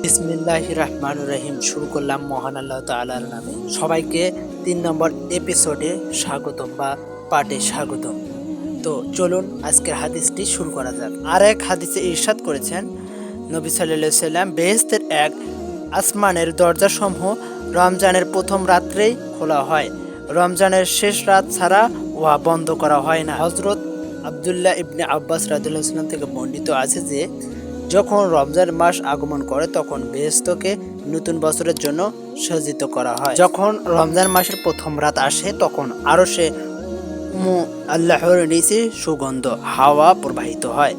বিসমিল্লাহির রহমানির রহিম। শুরু করলাম মহান আল্লাহ তাআলার নামে। সবাইকে ৩ নম্বর এপিসোডে স্বাগতম বা পাঠে স্বাগতম। তো চলুন আজকের হাদিসটি শুরু করা যাক। আর এক হাদিসে ইরশাদ করেছেন নবী সাল্লাল্লাহু আলাইহি সাল্লাম, বেহেশতের এক আসমানের দরজাসমূহ রমজানের প্রথম রাত্রেই খোলা হয়, রমজানের শেষ রাত ছাড়া উহা বন্ধ করা হয় না। হযরত আব্দুল্লাহ ইবনে আব্বাস রাদিয়াল্লাহু আনহু থেকে বর্ণিত আছে যে যখন রমজান মাস আগমন করে তখন বেহেশতকে নতুন বছরের জন্য সজ্জিত করা হয়। যখন রমজান মাসের প্রথম রাত আসে তখন আরশে আল্লাহর নিচে সুগন্ধ হাওয়া প্রবাহিত হয়,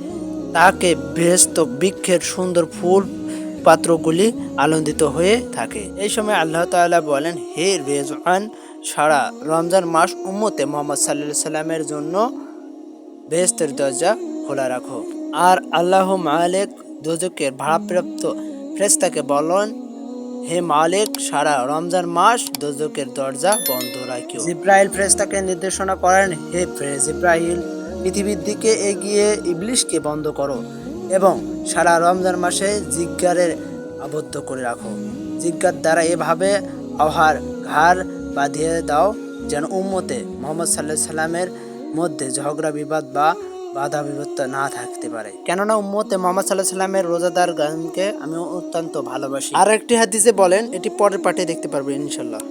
তাকে বেহেশত বৃক্ষের সুন্দর ফুল পাত্রগুলি আনন্দিত হয়ে থাকে। এই সময় আল্লাহ তাআলা বলেন, হে রেজওয়ান, সারা রমজান মাস উম্মতে মুহাম্মদ সাল্লাল্লাহু আলাইহি সাল্লামের জন্য বেহেশতের দরজা খোলা রাখো। আর আল্লাহ মালিক দোজখের ভাড়াপ্রাপ্ত ফেরেশতাকে বলেন, হে মালিক, সারা রমজান মাস দোজখের দরজা বন্ধ রাখিও। জিব্রাইল ফেরেশতাকে নির্দেশনা করেন, হে জিব্রাইল, পৃথিবীর দিকে এগিয়ে ইবলিশকে বন্ধ করো এবং সারা রমজান মাসে জিজ্ঞারে আবদ্ধ করে রাখো। জিজ্ঞার দ্বারা এভাবে আহার ঘাড় বাঁধিয়ে দাও যেন উম্মতে মুহাম্মদ সাল্লাল্লাহু আলাইহি সাল্লামের মধ্যে ঝগড়া বিবাদ বা বাধা বিপত্তি না থাকতে পারে, কেননা উম্মতে মুহাম্মদ সাল্লাল্লাহু আলাইহি সাল্লামের রোজাদার গানকে আমি অত্যন্ত ভালোবাসি। আর একটি হাদিসে বলেন, এটি পরের পাঠে দেখতে পারবেন ইনশাআল্লাহ।